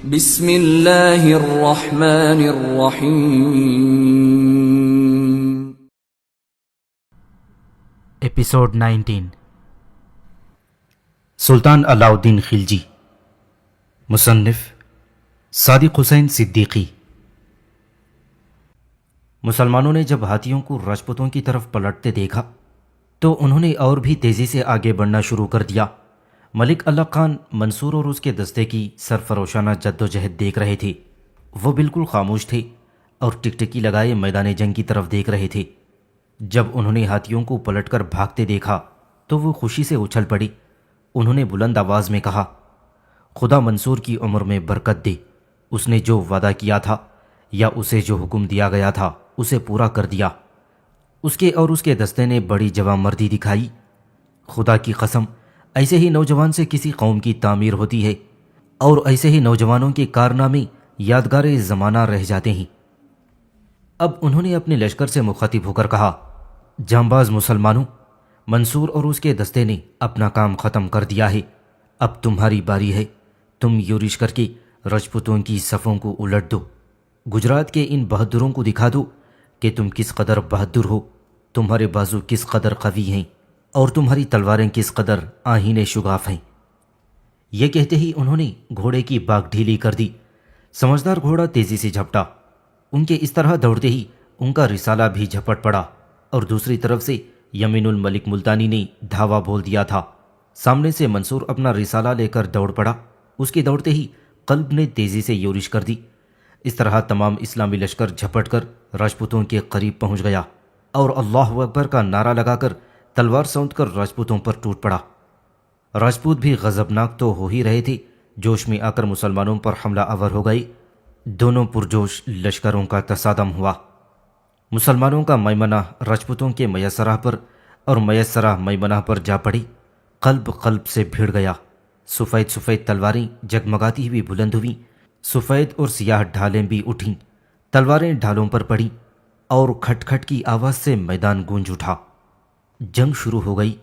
بسم اللہ الرحمن الرحیم۔ ایپیسوڈ 19 سلطان علاء الدین خلجی، مصنف صادق حسین صدیقی۔ مسلمانوں نے جب ہاتھیوں کو راجپوتوں کی طرف پلٹتے دیکھا تو انہوں نے اور بھی تیزی سے آگے بڑھنا شروع کر دیا۔ ملک اللہ خان منصور اور اس کے دستے کی سرفروشانہ جد و جہد دیکھ رہے تھے۔ وہ بالکل خاموش تھے اور ٹکٹکی لگائے میدان جنگ کی طرف دیکھ رہے تھے۔ جب انہوں نے ہاتھیوں کو پلٹ کر بھاگتے دیکھا تو وہ خوشی سے اچھل پڑی۔ انہوں نے بلند آواز میں کہا، خدا منصور کی عمر میں برکت دے، اس نے جو وعدہ کیا تھا یا اسے جو حکم دیا گیا تھا اسے پورا کر دیا۔ اس کے اور اس کے دستے نے بڑی جوانمردی دکھائی۔ خدا کی قسم، ایسے ہی نوجوان سے کسی قوم کی تعمیر ہوتی ہے اور ایسے ہی نوجوانوں کے کارنامے یادگار زمانہ رہ جاتے ہیں۔ اب انہوں نے اپنے لشکر سے مخاطب ہو کر کہا، جانباز مسلمانوں، منصور اور اس کے دستے نے اپنا کام ختم کر دیا ہے۔ اب تمہاری باری ہے، تم یورش کر کے راجپوتوں کی صفوں کو الٹ دو۔ گجرات کے ان بہادروں کو دکھا دو کہ تم کس قدر بہادر ہو، تمہارے بازو کس قدر قوی ہیں اور تمہاری تلواریں کس قدر آہین شگاف ہیں۔ یہ کہتے ہی انہوں نے گھوڑے کی باگ ڈھیلی کر دی۔ سمجھدار گھوڑا تیزی سے جھپٹا۔ ان کے اس طرح دوڑتے ہی ان کا رسالہ بھی جھپٹ پڑا اور دوسری طرف سے یمین الملک ملتانی نے دھاوا بول دیا تھا۔ سامنے سے منصور اپنا رسالہ لے کر دوڑ پڑا۔ اس کے دوڑتے ہی قلب نے تیزی سے یورش کر دی۔ اس طرح تمام اسلامی لشکر جھپٹ کر راجپوتوں کے قریب پہنچ گیا اور اللہ اکبر کا نعرہ لگا کر تلوار سونت کر راجپوتوں پر ٹوٹ پڑا۔ راجپوت بھی غضبناک تو ہو ہی رہے تھے، جوش میں آ کر مسلمانوں پر حملہ آور ہو گئے۔ دونوں پرجوش لشکروں کا تصادم ہوا۔ مسلمانوں کا میمنہ راجپوتوں کے میسرہ پر اور میسرہ میمنہ پر جا پڑی۔ قلب قلب سے بھیڑ گیا۔ سفید سفید تلواریں جگمگاتی ہوئی بلند ہوئیں، سفید اور سیاہ ڈھالیں بھی اٹھیں۔ تلواریں ڈھالوں پر پڑیں اور کھٹ کھٹ کی آواز سے میدان گونج اٹھا۔ جنگ شروع ہو گئی۔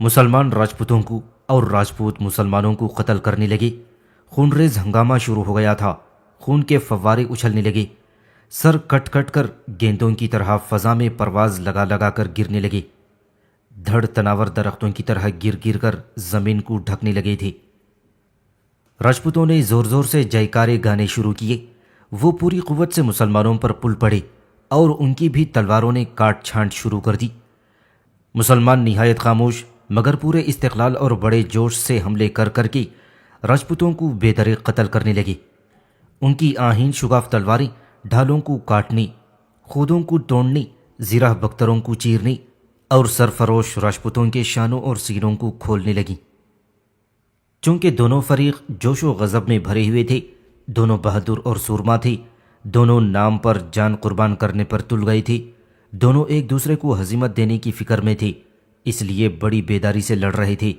مسلمان راجپوتوں کو اور راجپوت مسلمانوں کو قتل کرنے لگے۔ خون ریز ہنگامہ شروع ہو گیا تھا۔ خون کے فوارے اچھلنے لگے۔ سر کٹ کٹ کر گیندوں کی طرح فضا میں پرواز لگا لگا کر گرنے لگے۔ دھڑ تناور درختوں کی طرح گر گر کر زمین کو ڈھکنے لگے تھے۔ راجپوتوں نے زور زور سے جیکارے گانے شروع کیے۔ وہ پوری قوت سے مسلمانوں پر پل پڑے اور ان کی بھی تلواروں نے کاٹ چھانٹ شروع کر دی۔ مسلمان نہایت خاموش مگر پورے استقلال اور بڑے جوش سے حملے کر کر کے راجپوتوں کو بے دریغ قتل کرنے لگے۔ ان کی آہین شگاف تلواریں ڈھالوں کو کاٹنے، خودوں کو توڑنے، زیرہ بختروں کو چیرنے اور سرفروش راجپوتوں کے شانوں اور سینوں کو کھولنے لگیں۔ چونکہ دونوں فریق جوش و غضب میں بھرے ہوئے تھے، دونوں بہادر اور سورما تھے، دونوں نام پر جان قربان کرنے پر تل گئے تھے، دونوں ایک دوسرے کو ہزیمت دینے کی فکر میں تھے، اس لیے بڑی بیداری سے لڑ رہے تھے۔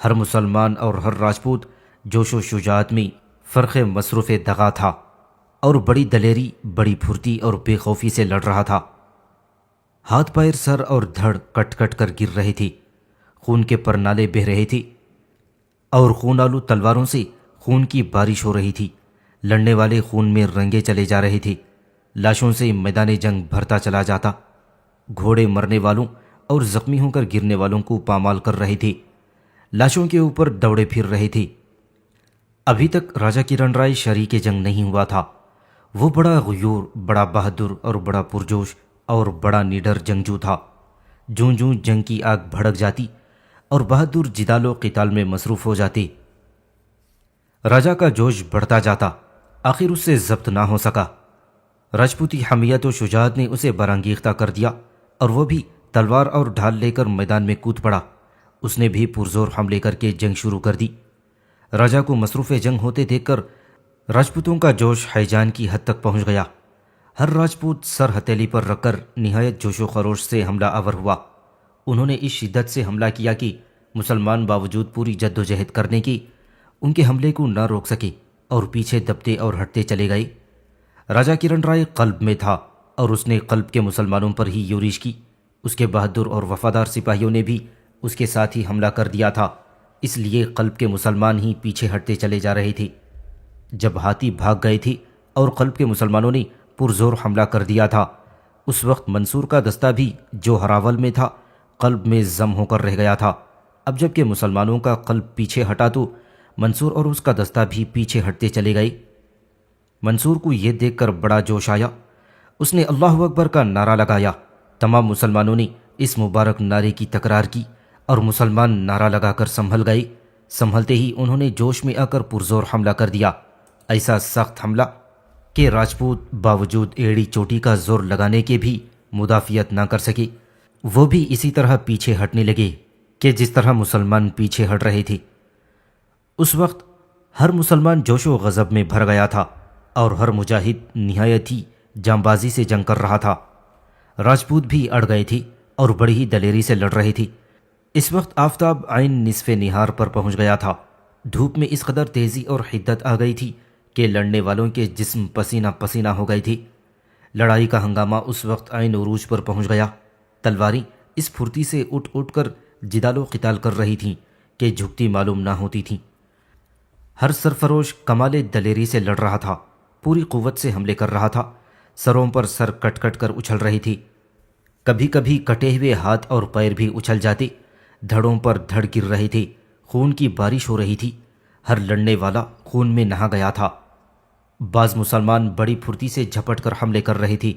ہر مسلمان اور ہر راجپوت جوش و شجاعت میں فرق مصروف دغا تھا اور بڑی دلیری، بڑی پھرتی اور بے خوفی سے لڑ رہا تھا۔ ہاتھ پیر، سر اور دھڑ کٹ کٹ کر گر رہے تھے، خون کے پرنالے بہہ رہے تھے اور خون آلو تلواروں سے خون کی بارش ہو رہی تھی۔ لڑنے والے خون میں رنگے چلے جا رہے تھے، لاشوں سے میدان جنگ بھرتا چلا جاتا۔ گھوڑے مرنے والوں اور زخمی ہو کر گرنے والوں کو پامال کر رہے تھے، لاشوں کے اوپر دوڑے پھر رہے تھے۔ ابھی تک راجہ کرن رائے شریک جنگ نہیں ہوا تھا۔ وہ بڑا غیور، بڑا بہادر اور بڑا پرجوش اور بڑا نڈر جنگجو تھا۔ جوں جوں جنگ کی آگ بھڑک جاتی اور بہادر جدال و قتال میں مصروف ہو جاتے، راجہ کا جوش بڑھتا جاتا، آخر اس سے ضبط نہ ہو سکا۔ راجپوتی حمیت و شجاعت نے اسے برانگیختہ کر دیا اور وہ بھی تلوار اور ڈھال لے کر میدان میں کود پڑا۔ اس نے بھی پرزور حملے کر کے جنگ شروع کر دی۔ راجہ کو مصروف جنگ ہوتے دیکھ کر راجپوتوں کا جوش ہیجان کی حد تک پہنچ گیا۔ ہر راجپوت سر ہتھیلی پر رکھ کر نہایت جوش و خروش سے حملہ آور ہوا۔ انہوں نے اس شدت سے حملہ کیا کہ مسلمان باوجود پوری جد و جہد کرنے کے ان کے حملے کو نہ روک سکے اور پیچھے دبتے اور ہٹتے چلے گئے۔ راجہ کرن رائے قلب میں تھا اور اس نے قلب کے مسلمانوں پر ہی یورش کی۔ اس کے بہادر اور وفادار سپاہیوں نے بھی اس کے ساتھ ہی حملہ کر دیا تھا، اس لیے قلب کے مسلمان ہی پیچھے ہٹتے چلے جا رہے تھے۔ جب ہاتھی بھاگ گئے تھے اور قلب کے مسلمانوں نے پرزور حملہ کر دیا تھا، اس وقت منصور کا دستہ بھی جو ہراول میں تھا قلب میں ضم ہو کر رہ گیا تھا۔ اب جب کہ مسلمانوں کا قلب پیچھے ہٹا تو منصور اور اس کا دستہ بھی پیچھے ہٹتے چلے گئے۔ منصور کو یہ دیکھ کر بڑا جوش آیا، اس نے اللہ اکبر کا نعرہ لگایا۔ تمام مسلمانوں نے اس مبارک نعرے کی تکرار کی اور مسلمان نعرہ لگا کر سنبھل گئے۔ سنبھلتے ہی انہوں نے جوش میں آ کر پرزور حملہ کر دیا، ایسا سخت حملہ کہ راجپوت باوجود ایڑی چوٹی کا زور لگانے کے بھی مدافعت نہ کر سکے۔ وہ بھی اسی طرح پیچھے ہٹنے لگے کہ جس طرح مسلمان پیچھے ہٹ رہے تھے۔ اس وقت ہر مسلمان جوش و غضب میں بھر گیا تھا اور ہر مجاہد نہایت ہی جانبازی سے جنگ کر رہا تھا۔ راجپوت بھی اڑ گئے تھے اور بڑی ہی دلیری سے لڑ رہے تھے۔ اس وقت آفتاب عین نصف نہار پر پہنچ گیا تھا۔ دھوپ میں اس قدر تیزی اور حدت آ گئی تھی کہ لڑنے والوں کے جسم پسینہ پسینہ ہو گئے تھے۔ لڑائی کا ہنگامہ اس وقت عین عروج پر پہنچ گیا۔ تلواریں اس پھرتی سے اٹھ اٹھ کر جدال و قتال کر رہی تھیں کہ جھکتی معلوم نہ ہوتی تھیں۔ ہر سرفروش کمال دلیری سے لڑ رہا تھا، پوری قوت سے حملے کر رہا تھا۔ سروں پر سر کٹ کٹ کر اچھل رہی تھی، کبھی کبھی کٹے ہوئے ہاتھ اور پیر بھی اچھل جاتے، دھڑوں پر دھڑ گر رہے تھے، خون کی بارش ہو رہی تھی، ہر لڑنے والا خون میں نہا گیا تھا۔ بعض مسلمان بڑی پھرتی سے جھپٹ کر حملے کر رہے تھے۔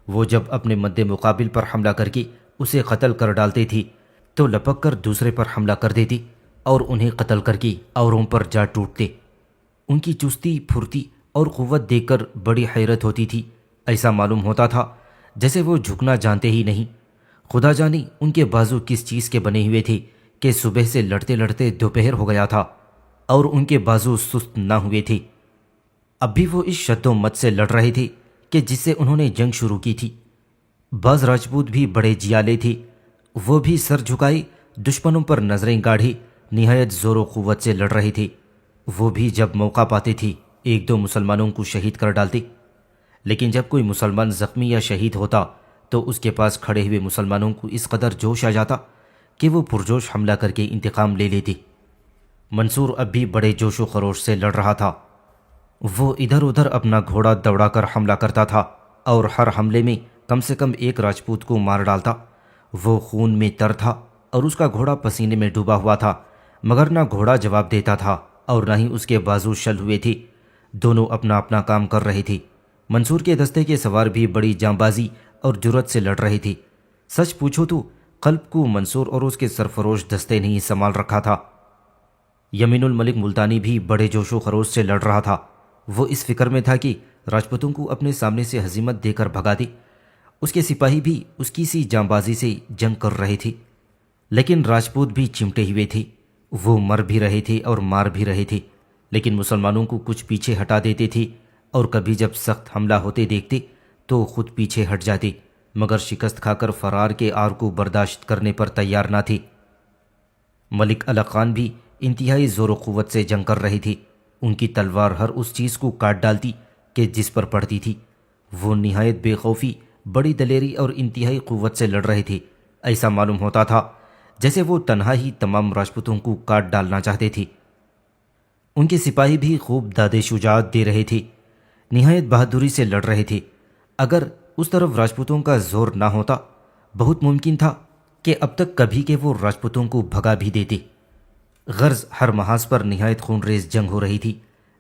وہ جب اپنے مد مقابل پر حملہ کر کے اسے قتل کر ڈالتے تھے تو لپک کر دوسرے پر حملہ کر دیتے اور انہیں قتل کر کے اوروں پر جا ٹوٹتے۔ ان کی چستی، پھرتی اور قوت دیکھ کر بڑی حیرت ہوتی تھی۔ ایسا معلوم ہوتا تھا جیسے وہ جھکنا جانتے ہی نہیں۔ خدا جانے ان کے بازو کس چیز کے بنے ہوئے تھے کہ صبح سے لڑتے لڑتے دوپہر ہو گیا تھا اور ان کے بازو سست نہ ہوئے تھے۔ اب بھی وہ اس شد و مت سے لڑ رہے تھے کہ جس سے انہوں نے جنگ شروع کی تھی۔ بعض راجپوت بھی بڑے جیالے تھے، وہ بھی سر جھکائے دشمنوں پر نظریں گاڑے نہایت زور و قوت سے لڑ رہے تھے۔ وہ بھی جب موقع پاتے تھے ایک دو مسلمانوں کو شہید کر ڈالتے، لیکن جب کوئی مسلمان زخمی یا شہید ہوتا تو اس کے پاس کھڑے ہوئے مسلمانوں کو اس قدر جوش آ جاتا کہ وہ پرجوش حملہ کر کے انتقام لے لیتے۔ منصور اب بھی بڑے جوش و خروش سے لڑ رہا تھا۔ وہ ادھر ادھر اپنا گھوڑا دوڑا کر حملہ کرتا تھا اور ہر حملے میں کم سے کم ایک راجپوت کو مار ڈالتا۔ وہ خون میں تر تھا اور اس کا گھوڑا پسینے میں ڈوبا ہوا تھا، مگر نہ گھوڑا جواب دیتا تھا اور نہ ہی اس کے بازو شل ہوئے تھے۔ دونوں اپنا اپنا کام کر رہے تھے۔ منصور کے دستے کے سوار بھی بڑی جانبازی اور جرأت سے لڑ رہے تھے۔ سچ پوچھو تو قلب کو منصور اور اس کے سرفروش دستے نے ہی سنبھال رکھا تھا۔ یمین الملک ملتانی بھی بڑے جوش و خروش سے لڑ رہا تھا۔ وہ اس فکر میں تھا کہ راجپوتوں کو اپنے سامنے سے ہزیمت دے کر بھگا دے۔ اس کے سپاہی بھی اس کی سی جانبازی سے جنگ کر رہے تھے، لیکن راجپوت بھی چمٹے ہوئے تھے۔ وہ مر بھی رہے تھے اور مار بھی رہے تھے، لیکن مسلمانوں کو کچھ پیچھے ہٹا دیتے تھے اور کبھی جب سخت حملہ ہوتے دیکھتے تو خود پیچھے ہٹ جاتے، مگر شکست کھا کر فرار کے آر کو برداشت کرنے پر تیار نہ تھے۔ ملک علی خان بھی انتہائی زور و قوت سے جنگ کر رہے تھے۔ ان کی تلوار ہر اس چیز کو کاٹ ڈالتی کہ جس پر پڑتی تھی۔ وہ نہایت بے خوفی، بڑی دلیری اور انتہائی قوت سے لڑ رہے تھے۔ ایسا معلوم ہوتا تھا جیسے وہ تنہا ہی تمام راجپوتوں کو کاٹ ڈالنا چاہتے تھے۔ ان کے سپاہی بھی خوب داد شجاعت دے رہے تھے، نہایت بہادری سے لڑ رہے تھے۔ اگر اس طرف راجپوتوں کا زور نہ ہوتا، بہت ممکن تھا کہ اب تک کبھی کہ وہ راجپوتوں کو بھگا بھی دیتے۔ غرض ہر محاذ پر نہایت خون ریز جنگ ہو رہی تھی،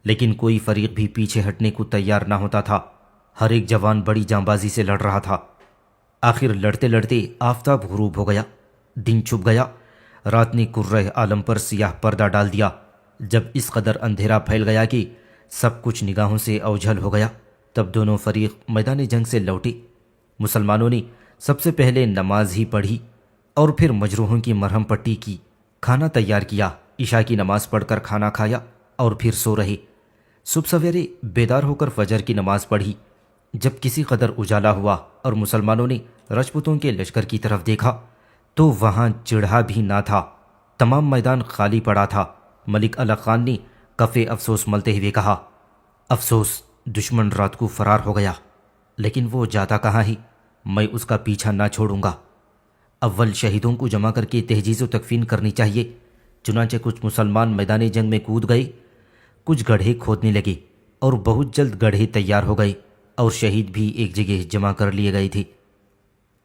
لیکن کوئی فریق بھی پیچھے ہٹنے کو تیار نہ ہوتا تھا۔ ہر ایک جوان بڑی جانبازی سے لڑ رہا تھا۔ آخر لڑتے لڑتے آفتاب غروب ہو گیا، دن چھپ گیا، رات نے کرۂ عالم پر سیاہ پردہ ڈال دیا۔ جب اس قدر اندھیرا پھیل گیا کہ سب کچھ نگاہوں سے اوجھل ہو گیا، تب دونوں فریق میدان جنگ سے لوٹے۔ مسلمانوں نے سب سے پہلے نماز ہی پڑھی اور پھر مجروحوں کی مرہم پٹی کی، کھانا تیار کیا، عشاء کی نماز پڑھ کر کھانا کھایا اور پھر سو رہے۔ صبح سویرے بیدار ہو کر فجر کی نماز پڑھی۔ جب کسی قدر اجالا ہوا اور مسلمانوں نے راجپوتوں کے لشکر کی طرف دیکھا تو وہاں چڑھا بھی نہ تھا، تمام میدان خالی پڑا تھا۔ ملک علی خان نے کف افسوس ملتے ہوئے کہا، افسوس، دشمن رات کو فرار ہو گیا، لیکن وہ جاتا کہاں ہے، میں اس کا پیچھا نہ چھوڑوں گا۔ اول شہیدوں کو جمع کر کے تہجیز و تکفین کرنی چاہیے۔ چنانچہ کچھ مسلمان میدان جنگ میں کود گئے، کچھ گڑھے کھودنے لگے، اور بہت جلد گڑھے تیار ہو گئے اور شہید بھی ایک جگہ جمع کر لیے گئے تھے۔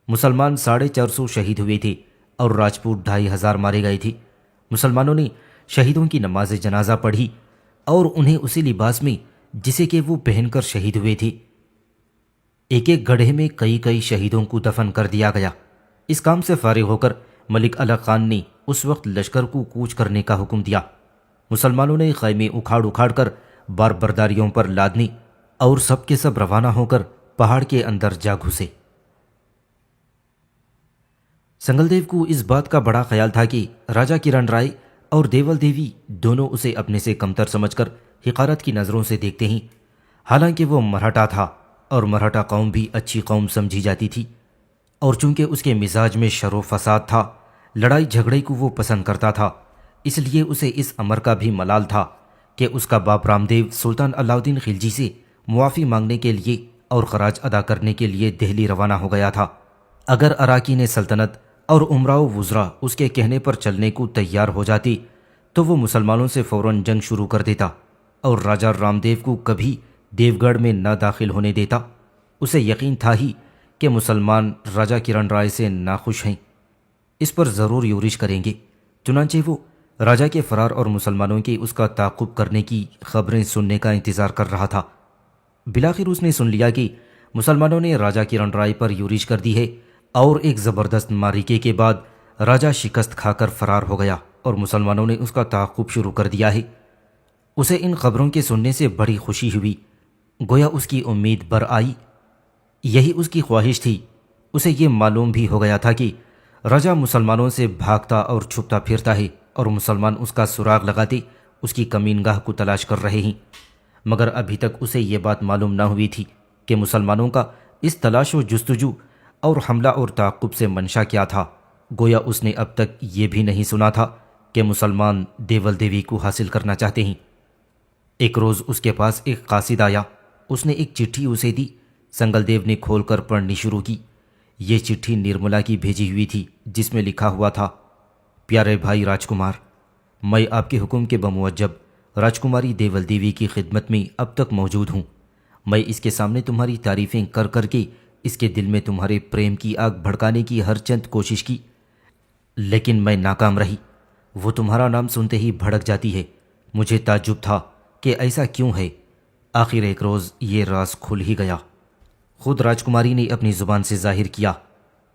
مسلمان 450 شہید ہوئے تھے اور راجپوت 2500 مارے گئے تھے۔ مسلمانوں نے شہیدوں کی نماز جنازہ پڑھی اور انہیں اسی لباس میں جسے کہ وہ پہن کر شہید ہوئے تھے۔ ایک ایک گڑھے میں کئی کئی شہیدوں کو دفن کر دیا گیا۔ اس کام سے فارغ ہو کر ملک علی خان نے اس وقت لشکر کو کوچ کرنے کا حکم دیا۔ مسلمانوں نے خیمے اکھاڑ اکھاڑ کر بار برداریوں پر لادنے اور سب کے سب روانہ ہو کر پہاڑ کے اندر جا گھسے۔ سنگل دیو کو اس بات کا بڑا خیال تھا کہ راجہ کرن رائے اور دیول دیوی دونوں اسے اپنے سے کمتر سمجھ کر حقارت کی نظروں سے دیکھتے ہیں، حالانکہ وہ مراٹھا تھا اور مراٹھا قوم بھی اچھی قوم سمجھی جاتی تھی، اور چونکہ اس کے مزاج میں شر و فساد تھا، لڑائی جھگڑے کو وہ پسند کرتا تھا، اس لیے اسے اس امر کا بھی ملال تھا کہ اس کا باپ رام دیو سلطان علاء الدین خلجی سے معافی مانگنے کے لیے اور خراج ادا کرنے کے لیے دہلی روانہ ہو گیا تھا۔ اگر اراکین سلطنت اور امراء و وزراء اس کے کہنے پر چلنے کو تیار ہو جاتی تو وہ مسلمانوں سے فوراً جنگ شروع کر دیتا اور راجہ رام دیو کو کبھی دیو گڑھ میں نہ داخل ہونے دیتا۔ اسے یقین تھا ہی کہ مسلمان راجہ کرن رائے سے ناخوش ہیں، اس پر ضرور یورش کریں گے، چنانچہ وہ راجہ کے فرار اور مسلمانوں کے اس کا تعاقب کرنے کی خبریں سننے کا انتظار کر رہا تھا۔ بلاخر اس نے سن لیا کہ مسلمانوں نے راجہ کرن رائے پر یورش کر دی ہے اور ایک زبردست معرکے کے بعد راجہ شکست کھا کر فرار ہو گیا اور مسلمانوں نے اس کا تعاقب شروع کر دیا ہے۔ اسے ان خبروں کے سننے سے بڑی خوشی ہوئی، گویا اس کی امید بر آئی۔ یہی اس کی خواہش تھی۔ اسے یہ معلوم بھی ہو گیا تھا کہ راجہ مسلمانوں سے بھاگتا اور چھپتا پھرتا ہے اور مسلمان اس کا سراغ لگاتے اس کی کمین گاہ کو تلاش کر رہے ہیں، مگر ابھی تک اسے یہ بات معلوم نہ ہوئی تھی کہ مسلمانوں کا اس تلاش و جستجو اور حملہ اور تعاقب سے منشا کیا تھا۔ گویا اس نے اب تک یہ بھی نہیں سنا تھا کہ مسلمان دیول دیوی کو حاصل کرنا چاہتے ہیں۔ ایک روز اس کے پاس ایک قاصد آیا، اس نے ایک چٹھی اسے دی۔ سنگل دیو نے کھول کر پڑھنی شروع کی۔ یہ چٹھی نرملا کی بھیجی ہوئی تھی، جس میں لکھا ہوا تھا: پیارے بھائی راجکمار، میں آپ کے حکم کے بموجب راجکماری دیول دیوی کی خدمت میں اب تک موجود ہوں۔ میں اس کے سامنے تمہاری تعریفیں کر کر کے اس کے دل میں تمہارے پریم کی آگ بھڑکانے کی ہر چند کوشش کی، لیکن میں ناکام رہی۔ وہ تمہارا نام سنتے ہی بھڑک جاتی ہے۔ مجھے تعجب تھا کہ ایسا کیوں ہے۔ آخر ایک روز یہ راز کھل ہی گیا۔ خود راجکماری نے اپنی زبان سے ظاہر کیا: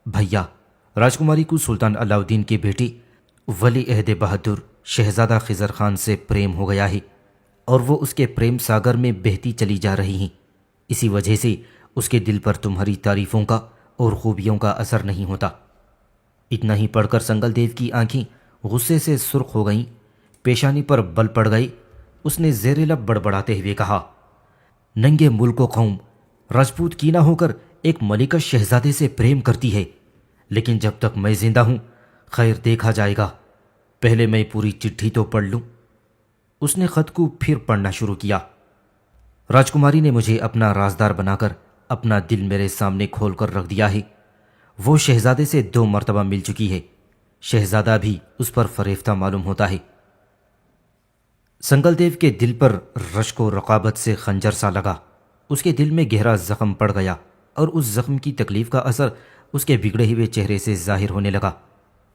بھیا، راجکماری کو سلطان علاء الدین کے بیٹے ولی عہد بہادر شہزادہ خضر خان سے پریم ہو گیا ہے اور وہ اس کے پریم ساگر میں بہتی چلی جا رہی ہیں۔ اسی وجہ سے اس کے دل پر تمہاری تعریفوں کا اور خوبیوں کا اثر نہیں ہوتا۔ اتنا ہی پڑھ کر سنگل دیو کی آنکھیں غصے سے سرخ ہو گئیں، پیشانی پر بل پڑ گئے۔ اس نے زیر لب بڑبڑاتے ہوئے کہا: ننگے ملک و قوم راجپوت کی نہ ہو کر ایک ملکہ شہزادے سے پریم کرتی ہے، لیکن جب تک میں زندہ ہوں خیر دیکھا جائے گا، پہلے میں پوری چٹھی تو پڑھ لوں۔ اس نے خط کو پھر پڑھنا شروع کیا: راجکماری نے مجھے اپنا رازدار بنا کر اپنا دل میرے سامنے کھول کر رکھ دیا ہے۔ وہ شہزادے سے 2 مرتبہ مل چکی ہے، شہزادہ بھی اس پر فریفتہ معلوم ہوتا ہے۔ سنگل دیو کے دل پر رشک و رقابت سے خنجر سا لگا۔ اس کے دل میں گہرا زخم پڑ گیا اور اس زخم کی تکلیف کا اثر اس کے بگڑے ہوئے چہرے سے ظاہر ہونے لگا۔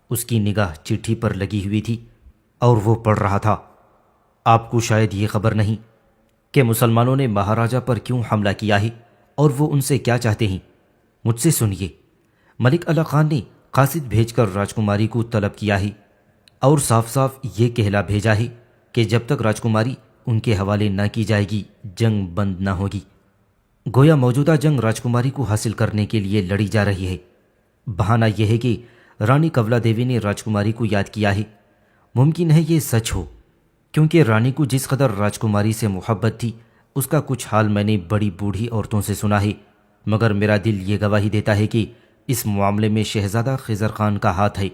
اس کی نگاہ چٹھی پر لگی ہوئی تھی اور وہ پڑھ رہا تھا: آپ کو شاید یہ خبر نہیں کہ مسلمانوں نے مہاراجہ پر کیوں حملہ کیا ہے اور وہ ان سے کیا چاہتے ہیں۔ مجھ سے سنیے۔ ملک علی خان نے قاصد بھیج کر راجکماری کو طلب کیا ہے اور صاف صاف یہ کہلا بھیجا ہے کہ جب تک راجکماری ان کے حوالے نہ کی جائے گی جنگ بند نہ ہوگی۔ گویا موجودہ جنگ راجکماری کو حاصل کرنے کے لیے لڑی جا رہی ہے۔ بہانہ یہ ہے کہ رانی کولا دیوی نے راجکماری کو یاد کیا ہے۔ ممکن ہے یہ سچ ہو، کیونکہ رانی کو جس قدر راجکماری سے محبت تھی اس کا کچھ حال میں نے بڑی بوڑھی عورتوں سے سنا ہے، مگر میرا دل یہ گواہی دیتا ہے کہ اس معاملے میں شہزادہ خضر خان کا ہاتھ ہے۔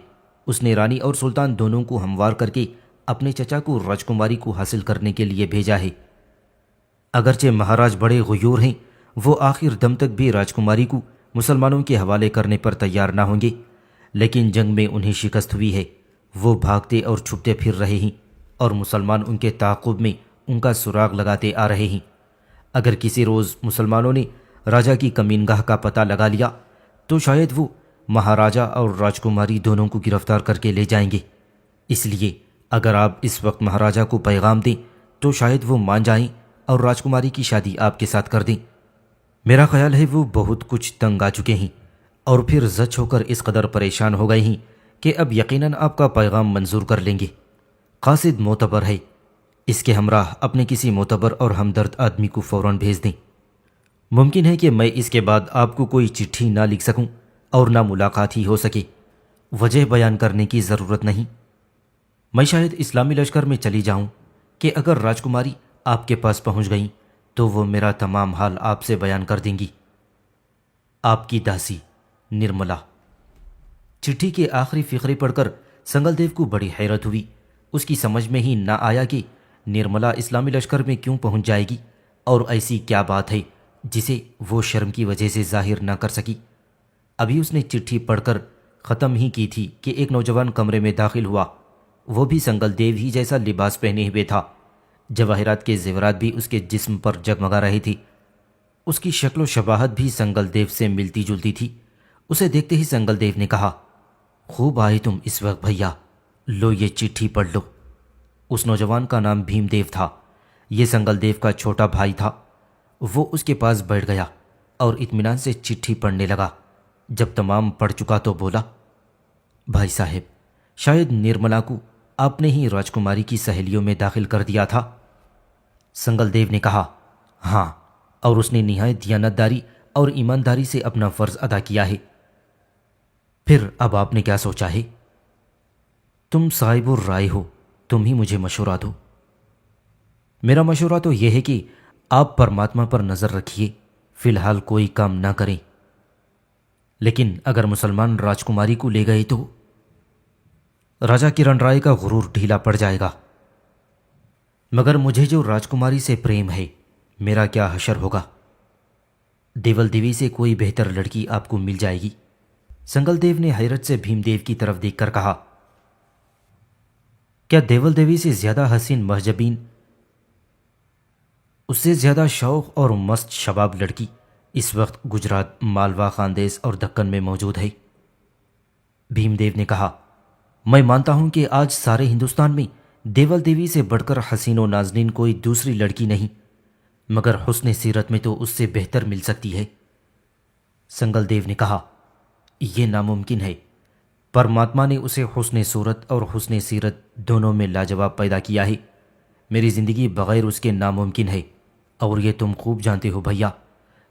اس نے رانی اور سلطان دونوں کو ہموار کر کے اپنے چچا کو راجکماری کو حاصل کرنے کے لیے بھیجا ہے۔ اگرچہ مہاراج بڑے غیور ہیں، وہ آخر دم تک بھی راجکماری کو مسلمانوں کے حوالے کرنے پر تیار نہ ہوں گے، لیکن جنگ میں انہیں شکست ہوئی ہے۔ وہ بھاگتے اور چھپتے پھر رہے ہیں اور مسلمان ان کے تعاقب میں ان کا سراغ لگاتے آ رہے ہیں۔ اگر کسی روز مسلمانوں نے راجا کی کمینگاہ کا پتہ لگا لیا تو شاید وہ مہاراجہ اور راجکماری دونوں کو گرفتار کر کے لے جائیں گے۔ اس لیے اگر آپ اس وقت مہاراجہ کو پیغام دیں تو شاید وہ مان جائیں اور راجکماری کی شادی آپ کے ساتھ کر دیں۔ میرا خیال ہے وہ بہت کچھ تنگ آ چکے ہیں اور پھر زچ ہو کر اس قدر پریشان ہو گئے ہیں کہ اب یقیناً آپ کا پیغام منظور کر لیں گے۔ قاصد معتبر ہے، اس کے ہمراہ اپنے کسی معتبر اور ہمدرد آدمی کو فوراً بھیج دیں۔ ممکن ہے کہ میں اس کے بعد آپ کو کوئی چٹھی نہ لکھ سکوں اور نہ ملاقات ہی ہو سکے۔ وجہ بیان کرنے کی ضرورت نہیں۔ میں شاید اسلامی لشکر میں چلی جاؤں کہ اگر راجکماری آپ کے پاس پہنچ گئیں تو وہ میرا تمام حال آپ سے بیان کر دیں گی۔ آپ کی داسی نرملا۔ چٹھی کے آخری فقرے پڑھ کر سنگل دیو کو بڑی حیرت ہوئی۔ اس کی سمجھ میں ہی نہ آیا کہ نرملا اسلامی لشکر میں کیوں پہنچ جائے گی اور ایسی کیا بات ہے جسے وہ شرم کی وجہ سے ظاہر نہ کر سکی۔ ابھی اس نے چٹھی پڑھ کر ختم ہی کی تھی کہ ایک نوجوان کمرے میں داخل ہوا۔ وہ بھی سنگل دیو ہی جیسا لباس پہنے ہوئے تھا۔ جواہرات کے زیورات بھی اس کے جسم پر جگمگا رہے تھے۔ اس کی شکل و شباہت بھی سنگل دیو سے ملتی جلتی تھی۔ اسے دیکھتے ہی سنگل دیو نے کہا، خوب آئے تم اس وقت بھیا، لو یہ چٹھی پڑھ لو۔ اس نوجوان کا نام بھیم دیو تھا۔ یہ سنگل دیو کا چھوٹا بھائی تھا۔ وہ اس کے پاس بیٹھ گیا اور اطمینان سے چٹھی پڑھنے لگا۔ جب تمام پڑھ چکا تو بولا، بھائی صاحب، شاید نرملا کو آپ نے ہی راجکماری کی سہیلیوں میں داخل کر دیا تھا۔ سنگل دیو نے کہا، ہاں، اور اس نے نہایت دیانتداری اور ایمانداری سے اپنا فرض ادا کیا ہے۔ پھر اب آپ نے کیا سوچا ہے؟ تم صاحب الرائے ہو، تم ہی مجھے مشورہ دو۔ میرا مشورہ تو یہ ہے کہ آپ پرماتما پر نظر رکھیے، فی الحال کوئی کام نہ کریں۔ لیکن اگر مسلمان راجکماری کو لے گئے تو راجا کرن رائے کا غرور ڈھیلا پڑ جائے گا۔ مگر مجھے جو راجکماری سے پریم ہے، میرا کیا حشر ہوگا؟ دیول دیوی سے کوئی بہتر لڑکی آپ کو مل جائے گی۔ سنگل دیو نے حیرت سے بھیم دیو کی طرف دیکھ کر کہا، کیا دیول دیوی سے زیادہ حسین محجبین، اس سے زیادہ شوق اور مست شباب لڑکی اس وقت گجرات، مالوا، خاندیش اور دکن میں موجود ہے؟ بھیم دیو نے کہا، میں مانتا ہوں کہ آج سارے ہندوستان میں دیول دیوی سے بڑھ کر حسین و نازنین کوئی دوسری لڑکی نہیں، مگر حسن سیرت میں تو اس سے بہتر مل سکتی ہے۔ سنگل دیو نے کہا، یہ ناممکن ہے۔ پرماتما نے اسے حسن صورت اور حسن سیرت دونوں میں لاجواب پیدا کیا ہے۔ میری زندگی بغیر اس کے ناممکن ہے، اور یہ تم خوب جانتے ہو بھیا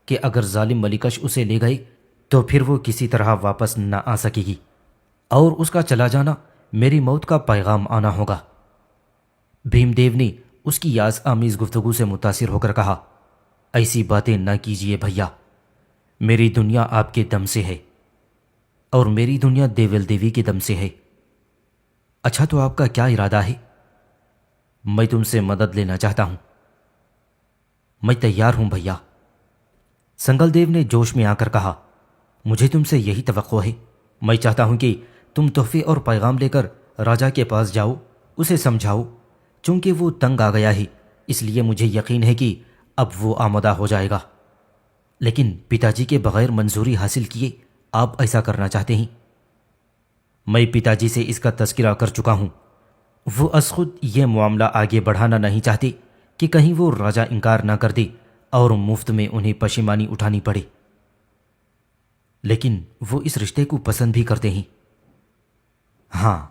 کہ اگر ظالم ملکش اسے لے گئے تو پھر وہ کسی طرح واپس نہ آ سکے گی، اور اس کا چلا جانا میری موت کا پیغام آنا ہوگا۔ بھیم دیو نے اس کی یاز آمیز گفتگو سے متاثر ہو کر کہا، ایسی باتیں نہ کیجیے بھیا، میری دنیا آپ کے دم سے ہے اور میری دنیا دیول دیوی کے دم سے ہے۔ اچھا تو آپ کا کیا ارادہ ہے؟ میں تم سے مدد لینا چاہتا ہوں۔ میں تیار ہوں بھیا۔ سنگل دیو نے جوش میں آ کر کہا، مجھے تم سے یہی توقع ہے۔ میں چاہتا ہوں کہ تم تحفے اور پیغام لے کر راجا کے پاس جاؤ، اسے سمجھاؤ۔ چونکہ وہ تنگ آ گیا ہے، اس لیے مجھے یقین ہے کہ اب وہ آمادہ ہو جائے گا۔ لیکن پتا جی کے بغیر منظوری حاصل کیے آپ ایسا کرنا چاہتے ہیں؟ میں پتا جی سے اس کا تذکرہ کر چکا ہوں۔ وہ از خود یہ معاملہ آگے بڑھانا نہیں چاہتے کہ کہیں وہ راجہ انکار نہ کر دے اور مفت میں انہیں پشیمانی اٹھانی پڑے۔ لیکن وہ اس رشتے کو پسند بھی کرتے ہیں۔ ہاں،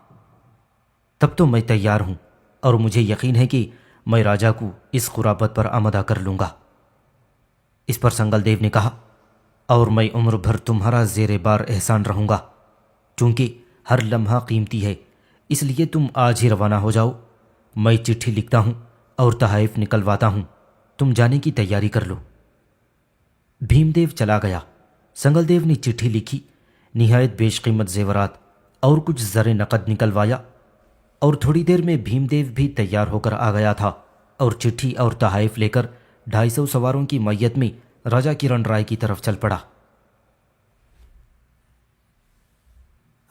تب تو میں تیار ہوں، اور مجھے یقین ہے کہ میں راجہ کو اس قرابت پر آمادہ کر لوں گا۔ اس پر سنگل دیو نے کہا، اور میں عمر بھر تمہارا زیر بار احسان رہوں گا۔ چونکہ ہر لمحہ قیمتی ہے، اس لیے تم آج ہی روانہ ہو جاؤ۔ میں چٹھی لکھتا ہوں اور تحائف نکلواتا ہوں، تم جانے کی تیاری کر لو۔ بھیم دیو چلا گیا۔ سنگل دیو نے چٹھی لکھی، نہایت بیش قیمت زیورات اور کچھ زر نقد نکلوایا، اور تھوڑی دیر میں بھیم دیو بھی تیار ہو کر آ گیا تھا اور چٹھی اور تحائف لے کر 250 سواروں کی میت میں راجہ کرن رائے کی طرف چل پڑا۔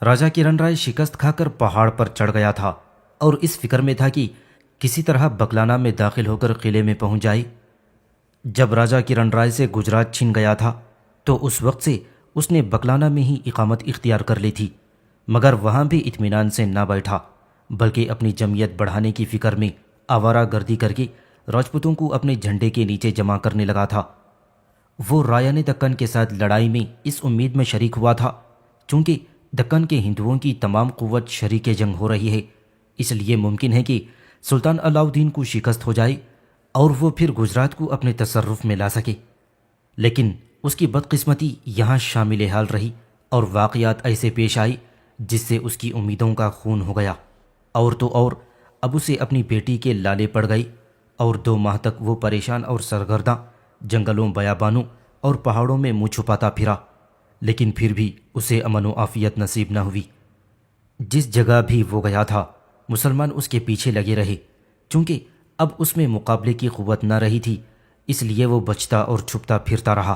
راجہ کرن رائے شکست کھا کر پہاڑ پر چڑھ گیا تھا اور اس فکر میں تھا کہ کسی طرح بکلانا میں داخل ہو کر قلعے میں پہنچ جائے۔ جب راجہ کرن رائے سے گجرات چھن گیا تھا تو اس وقت سے اس نے بکلانا میں ہی اقامت اختیار کر لی تھی، مگر وہاں بھی اطمینان سے نہ بیٹھا، بلکہ اپنی جمعیت بڑھانے کی فکر میں آوارہ گردی کر کے راجپوتوں کو اپنے جھنڈے کے نیچے جمع کرنے لگا تھا۔ وہ رایان دکن کے ساتھ لڑائی میں اس امید میں شریک ہوا تھا چونکہ دکن کے ہندوؤں کی تمام قوت شریک جنگ ہو رہی ہے، اس لیے ممکن ہے کہ سلطان علاء الدین کو شکست ہو جائے اور وہ پھر گجرات کو اپنے تصرف میں لا سکے۔ لیکن اس کی بدقسمتی یہاں شامل حال رہی اور واقعات ایسے پیش آئی جس سے اس کی امیدوں کا خون ہو گیا، اور تو اور اب اسے اپنی بیٹی کے لالے پڑ گئی، اور 2 ماہ تک وہ پریشان اور سرگرداں جنگلوں بیابانوں اور پہاڑوں میں منہ چھپاتا پھرا، لیکن پھر بھی اسے امن و عافیت نصیب نہ ہوئی۔ جس جگہ بھی وہ گیا تھا مسلمان اس کے پیچھے لگے رہے، چونکہ اب اس میں مقابلے کی قوت نہ رہی تھی، اس لیے وہ بچتا اور چھپتا پھرتا رہا۔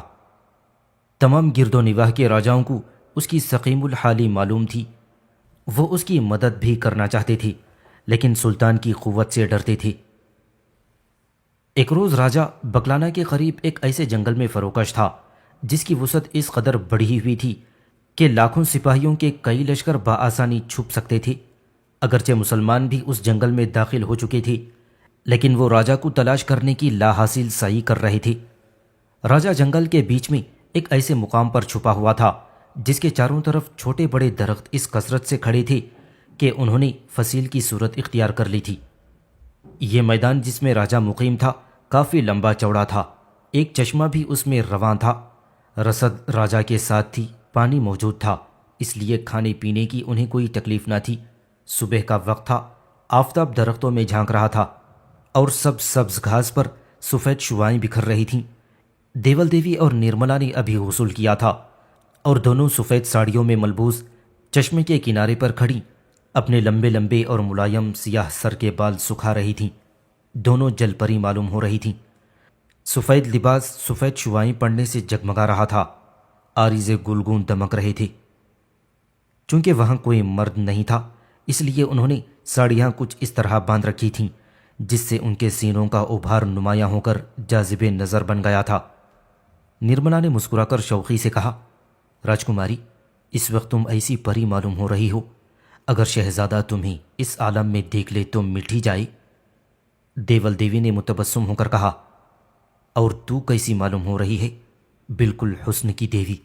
تمام گرد و نواح کے راجاؤں کو اس کی سقیم الحالی معلوم تھی، وہ اس کی مدد بھی کرنا چاہتے تھے لیکن سلطان کی قوت سے ڈرتے تھے۔ ایک روز راجہ بکلانا کے قریب ایک ایسے جنگل میں فروکش تھا جس کی وسعت اس قدر بڑھی ہوئی تھی کہ لاکھوں سپاہیوں کے کئی لشکر بآسانی چھپ سکتے تھے۔ اگرچہ مسلمان بھی اس جنگل میں داخل ہو چکے تھے لیکن وہ راجہ کو تلاش کرنے کی لا حاصل سعی کر رہے تھے۔ راجہ جنگل کے بیچ میں ایک ایسے مقام پر چھپا ہوا تھا جس کے چاروں طرف چھوٹے بڑے درخت اس کثرت سے کھڑے تھے کہ انہوں نے فصیل کی صورت اختیار کر لی تھی۔ یہ میدان جس میں راجہ مقیم تھا کافی لمبا چوڑا تھا، ایک چشمہ بھی اس میں رواں تھا، رسد راجہ کے ساتھ تھی، پانی موجود تھا، اس لیے کھانے پینے کی انہیں کوئی تکلیف نہ تھی۔ صبح کا وقت تھا، آفتاب درختوں میں جھانک رہا تھا اور سبز گھاس پر سفید شوائیں بکھر رہی تھیں۔ دیول دیوی اور نرملا نے ابھی غسل کیا تھا اور دونوں سفید ساڑیوں میں ملبوس چشمے کے کنارے پر کھڑی اپنے لمبے لمبے اور ملائم سیاہ سر کے بال سکھا رہی تھیں۔ دونوں جل پری معلوم ہو رہی تھیں۔ سفید لباس سفید شوائیں پڑنے سے جگمگا رہا تھا، آریزے گلگون دمک رہے تھے۔ چونکہ وہاں کوئی مرد نہیں تھا اس لیے انہوں نے ساڑیاں کچھ اس طرح باندھ رکھی تھیں جس سے ان کے سینوں کا ابھار نمایاں ہو کر جاذب نظر بن گیا تھا۔ نرملا نے مسکرا کر شوقی سے کہا، راجکماری، اس وقت تم ایسی پری معلوم ہو رہی ہو، اگر شہزادہ تمہیں اس عالم میں دیکھ لے تو مٹ ہی جائے۔ دیول دیوی نے متبسم ہو کر کہا، اور تو کیسی معلوم ہو رہی ہے؟ بالکل حسن کی دیوی،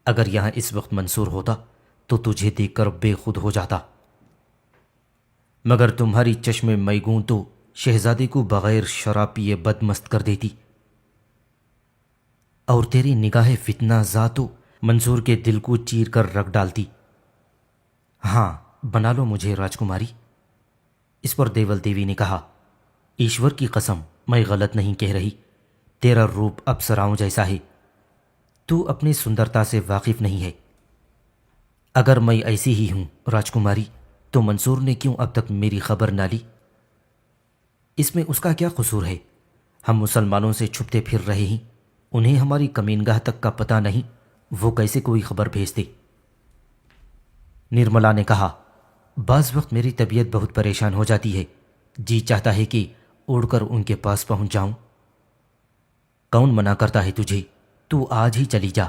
اگر یہاں اس وقت منصور ہوتا تو تجھے دیکھ کر بے خود ہو جاتا، مگر تمہاری چشم میگوں تو شہزادے کو بغیر شراب پیے بدمست کر دیتی، اور تیری نگاہ فتنہ ذاتو منصور کے دل کو چیر کر رکھ ڈالتی۔ ہاں، بنا لو مجھے راجکماری۔ اس پر دیول دیوی نے کہا، ایشور کی قسم میں غلط نہیں کہہ رہی، تیرا روپ اپسراؤں جیسا ہے، تو اپنی سندرتا سے واقف نہیں ہے۔ اگر میں ایسی ہی ہوں راجکماری تو منصور نے کیوں اب تک میری خبر نہ لی؟ اس میں اس کا کیا قصور ہے؟ ہم مسلمانوں سے چھپتے پھر رہے ہیں، انہیں ہماری کمینگاہ تک کا پتہ نہیں، وہ کیسے کوئی خبر بھیجتے؟ نرملا نے کہا، بعض وقت میری طبیعت بہت پریشان ہو جاتی ہے، جی چاہتا ہے کہ اڑ کر ان کے پاس پہنچ جاؤں۔ کون منع کرتا ہے تجھے؟ تو آج ہی چلی جا۔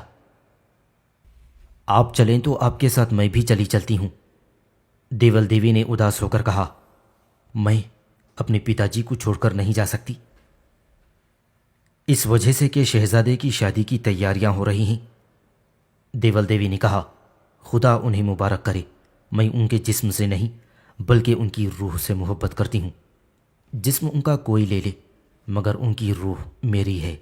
آپ چلیں تو آپ کے ساتھ میں بھی چلی چلتی ہوں۔ دیول دیوی نے اداس ہو کر کہا، میں اپنے پتا جی کو چھوڑ کر نہیں جا سکتی، اس وجہ سے کہ شہزادے کی شادی کی تیاریاں ہو رہی ہیں۔ دیول دیوی نے کہا، خدا انہیں مبارک کرے، میں ان کے جسم سے نہیں بلکہ ان کی روح سے محبت کرتی ہوں۔ جسم ان کا کوئی لے لے مگر ان کی روح میری ہے۔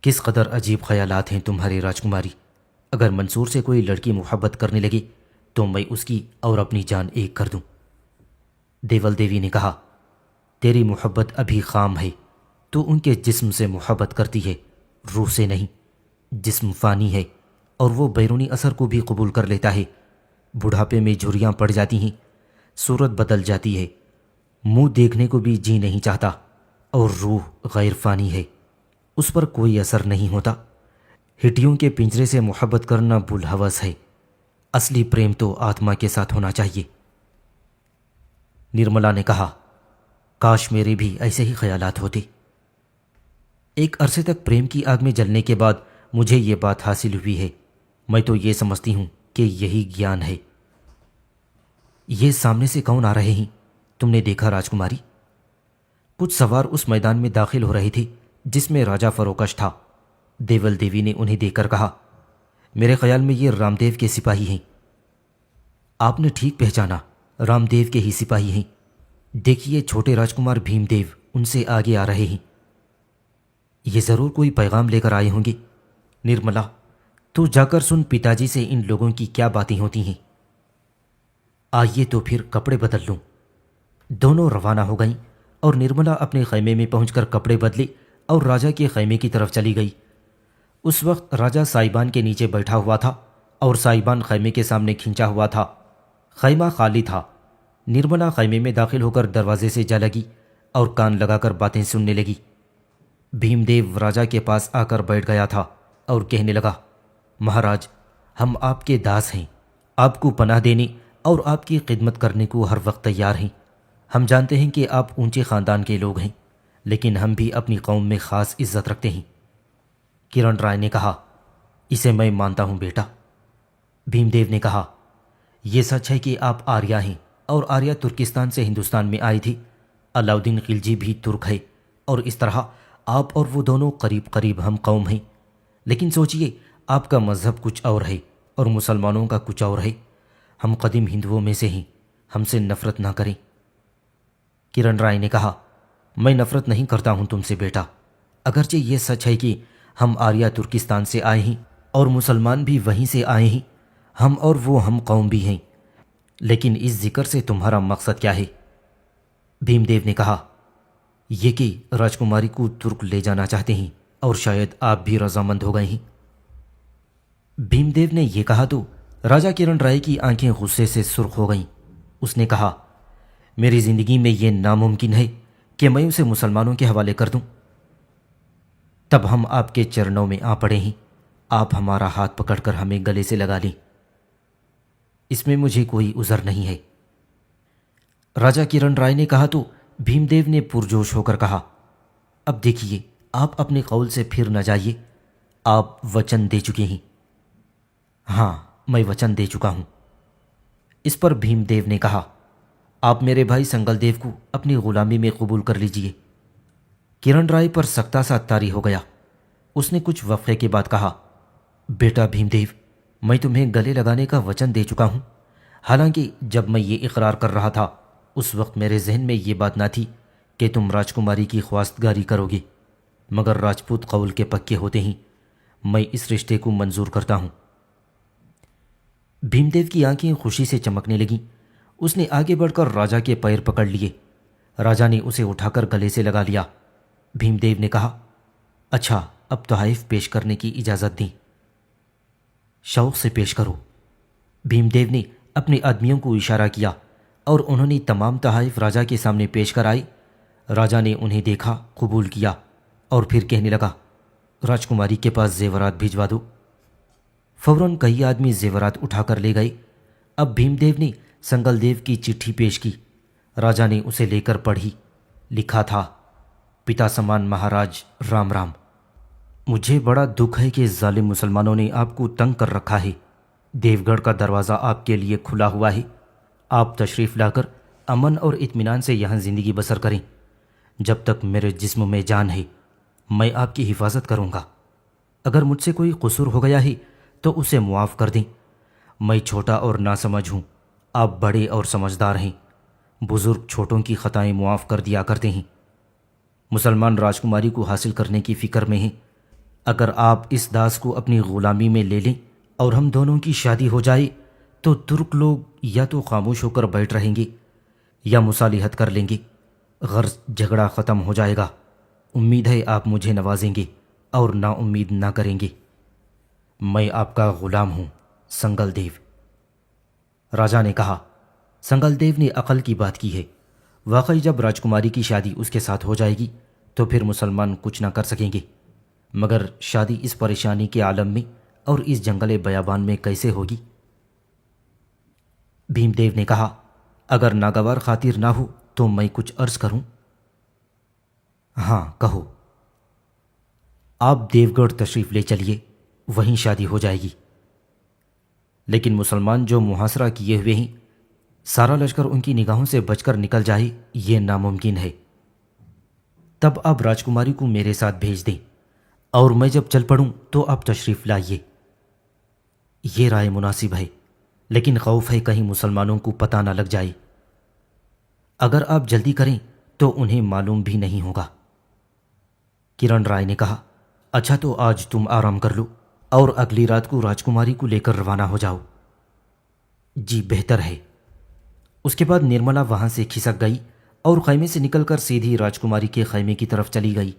کس قدر عجیب خیالات ہیں تمہارے راجکماری، اگر منصور سے کوئی لڑکی محبت کرنے لگے تو میں اس کی اور اپنی جان ایک کر دوں۔ دیول دیوی نے کہا، تیری محبت ابھی خام ہے، تو ان کے جسم سے محبت کرتی ہے، روح سے نہیں۔ جسم فانی ہے اور وہ بیرونی اثر کو بھی قبول کر لیتا ہے، بڑھاپے میں جھریاں پڑ جاتی ہیں، صورت بدل جاتی ہے، منہ دیکھنے کو بھی جی نہیں چاہتا، اور روح غیر فانی ہے، اس پر کوئی اثر نہیں ہوتا۔ ہٹیوں کے پنجرے سے محبت کرنا بلحوث ہے، اصلی پریم تو آتما کے ساتھ ہونا چاہیے۔ نرملا نے کہا، کاش میرے بھی ایسے ہی خیالات ہوتے۔ ایک عرصے تک پریم کی آگ میں جلنے کے بعد مجھے یہ بات حاصل ہوئی ہے. میں تو یہ سمجھتی ہوں کہ یہی گیان ہے. یہ سامنے سے کون آ رہے ہیں؟ تم نے دیکھا راجکماری؟ کچھ سوار اس میدان میں داخل ہو رہے تھے جس میں راجا فروکش تھا. دیول دیوی نے انہیں دیکھ کر کہا، میرے خیال میں یہ رام دیو کے سپاہی ہیں. آپ نے ٹھیک پہچانا، رام دیو کے ہی سپاہی ہیں. دیکھیے چھوٹے راجکمار بھیم دیو ان سے آگے آ رہے ہیں. یہ ضرور کوئی پیغام لے کر آئے ہوں گے. نرملا، تو جا کر سن پتا جی سے ان لوگوں کی کیا باتیں ہوتی ہیں. آئیے تو پھر کپڑے بدل لوں. دونوں روانہ ہو گئیں اور نرملا اپنے خیمے میں پہنچ کر کپڑے بدلے اور راجا کے خیمے کی طرف چلی گئی. اس وقت راجا سائبان کے نیچے بیٹھا ہوا تھا اور سائبان خیمے کے سامنے کھنچا ہوا تھا. خیمہ خالی تھا. نرملا خیمے میں داخل ہو کر دروازے سے جا لگی اور کان لگا کر باتیں سننے لگی. بھیم دیو راجا کے پاس آ کر بیٹھ گیا تھا اور کہنے لگا، مہاراج، ہم آپ کے داس ہیں. آپ کو پناہ دینے اور آپ کی خدمت کرنے کو ہر وقت تیار ہیں. ہم جانتے ہیں کہ آپ اونچے خاندان کے لوگ ہیں، لیکن ہم بھی اپنی قوم میں خاص عزت رکھتے ہیں. کرن رائے نے کہا، اسے میں مانتا ہوں بیٹا. بھیم دیو نے کہا، یہ سچ ہے کہ آپ آریہ ہیں اور آریہ ترکستان سے ہندوستان میں آئے تھے. علاؤدین خلجی بھی ترک ہے اور اس طرح آپ اور وہ دونوں قریب قریب ہم قوم ہیں. لیکن سوچئے، آپ کا مذہب کچھ اور ہے اور مسلمانوں کا کچھ اور ہے. ہم قدیم ہندوؤں میں سے ہیں، ہم سے نفرت نہ کریں. کرن رائے نے کہا، میں نفرت نہیں کرتا ہوں تم سے بیٹا. اگرچہ یہ سچ ہے کہ ہم آریہ ترکستان سے آئے ہیں اور مسلمان بھی وہیں سے آئے ہیں، ہم اور وہ ہم قوم بھی ہیں. لیکن اس ذکر سے تمہارا مقصد کیا ہے؟ بھیم دیو نے کہا، یہ کہ راجکماری کو ترک لے جانا چاہتے ہیں اور شاید آپ بھی رضامند ہو گئے ہیں. بھیم دیو نے یہ کہا تو راجا کرن رائے کی آنکھیں غصے سے سرخ ہو گئیں. اس نے کہا، میری زندگی میں یہ ناممکن ہے کہ میں اسے مسلمانوں کے حوالے کر دوں. تب ہم آپ کے چرنوں میں آ پڑے ہیں. آپ ہمارا ہاتھ پکڑ کر ہمیں گلے سے لگا لیں. اس میں مجھے کوئی عذر نہیں ہے. راجا کرن رائے نے کہا تو بھیم دیو نے پرجوش ہو کر کہا، اب دیکھیے، آپ اپنے قول سے پھر نہ جائیے. آپ وچن دے چکے ہیں. ہاں، میں وچن دے چکا ہوں. اس پر بھیم دیو نے کہا، آپ میرے بھائی سنگل دیو کو اپنی غلامی میں قبول کر لیجئے. کرن رائے پر سکتا سا طاری ہو گیا. اس نے کچھ وقفے کے بعد کہا، بیٹا بھیم دیو، میں تمہیں گلے لگانے کا وچن دے چکا ہوں. حالانکہ جب میں یہ اقرار کر رہا تھا اس وقت میرے ذہن میں یہ بات نہ تھی کہ تم راجکماری کی خواستگاری کرو گے، مگر راجپوت قول کے پکے ہوتے ہیں. میں اس رشتے کو منظور کرتا ہوں. بھیم دیو کی آنکھیں خوشی سے چمکنے لگیں. اس نے آگے بڑھ کر راجا کے پیر پکڑ لیے. راجا نے اسے اٹھا کر گلے سے لگا لیا. بھیم دیو نے کہا، اچھا، اب تحائف پیش کرنے کی اجازت دیں. شوق سے پیش کرو. بھیم دیو نے اپنے آدمیوں کو اشارہ کیا اور انہوں نے تمام تحائف راجا کے سامنے پیش کر آئے. راجا نے انہیں دیکھا، قبول کیا اور پھر کہنے لگا، راجکماری کے پاس زیورات بھجوا دو. فوراً کئی آدمی زیورات اٹھا کر لے گئے. اب بھیم دیو نے سنگل دیو کی چٹھی پیش کی. راجا نے اسے لے کر پڑھی. لکھا تھا، پتا سمان مہاراج رام رام. مجھے بڑا دکھ ہے کہ ظالم مسلمانوں نے آپ کو تنگ کر رکھا ہے. دیو گڑھ کا دروازہ آپ کے لیے کھلا ہوا ہے. آپ تشریف لا کر امن اور اطمینان سے یہاں زندگی بسر کریں. جب تک میرے جسم میں جان ہے میں آپ کی حفاظت کروں گا. اگر مجھ سے کوئی قصور ہو گیا ہے تو اسے معاف کر دیں. میں چھوٹا اور ناسمجھ ہوں، آپ بڑے اور سمجھدار ہیں. بزرگ چھوٹوں کی خطائیں معاف کر دیا کرتے ہیں. مسلمان راجکماری کو حاصل کرنے کی فکر میں ہیں. اگر آپ اس داس کو اپنی غلامی میں لے لیں اور ہم دونوں کی شادی ہو جائے تو ترک لوگ یا تو خاموش ہو کر بیٹھ رہیں گے یا مصالحت کر لیں گے. غرض جھگڑا ختم ہو جائے گا. امید ہے آپ مجھے نوازیں گے اور نا امید نہ کریں گے. میں آپ کا غلام ہوں، سنگل دیو. راجا نے کہا. سنگل دیو نے عقل کی بات کی ہے. واقعی جب راجکماری کی شادی اس کے ساتھ ہو جائے گی تو پھر مسلمان کچھ نہ کر سکیں گے. مگر شادی اس پریشانی کے عالم میں اور اس جنگل بیابان میں کیسے ہوگی؟ بھیم دیو نے کہا، اگر ناگوار خاطر نہ ہو تو میں کچھ عرض کروں؟ ہاں، کہو. آپ دیو گڑھ تشریف لے چلیے، وہیں شادی ہو جائے گی۔ لیکن مسلمان جو محاصرہ کیے ہوئے ہیں، سارا لشکر ان کی نگاہوں سے بچ کر نکل جائے، یہ ناممکن ہے۔ تب آپ راجکماری کو میرے ساتھ بھیج دیں، اور میں جب چل پڑوں تو آپ تشریف لائیے۔ یہ رائے مناسب ہے، لیکن خوف ہے کہیں مسلمانوں کو پتہ نہ لگ جائے۔ اگر آپ جلدی کریں تو انہیں معلوم بھی نہیں ہوگا۔ کرن رائے نے کہا، اچھا تو آج تم آرام کر لو اور اگلی رات کو راجکماری کو لے کر روانہ ہو جاؤ۔ جی بہتر ہے۔ اس کے بعد نرملا وہاں سے کھسک گئی اور خیمے سے نکل کر سیدھی راجکماری کے خیمے کی طرف چلی گئی۔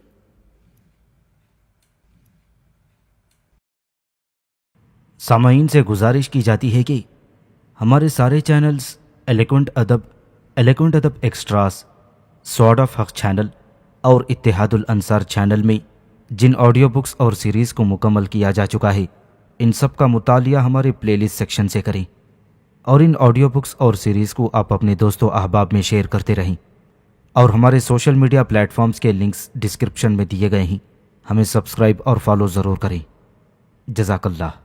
سامعین سے گزارش کی جاتی ہے کہ ہمارے سارے چینلز ایلیکونٹ ادب ایکسٹراس، سوارڈ آف حق چینل اور اتحاد الانصار چینل میں جن آڈیو بکس اور سیریز کو مکمل کیا جا چکا ہے، ان سب کا مطالعہ ہمارے پلے لسٹ سیکشن سے کریں، اور ان آڈیو بکس اور سیریز کو آپ اپنے دوست و احباب میں شیئر کرتے رہیں، اور ہمارے سوشل میڈیا پلیٹ فارمز کے لنکس ڈسکرپشن میں دیے گئے ہیں، ہمیں سبسکرائب اور فالو ضرور کریں۔ جزاک اللہ۔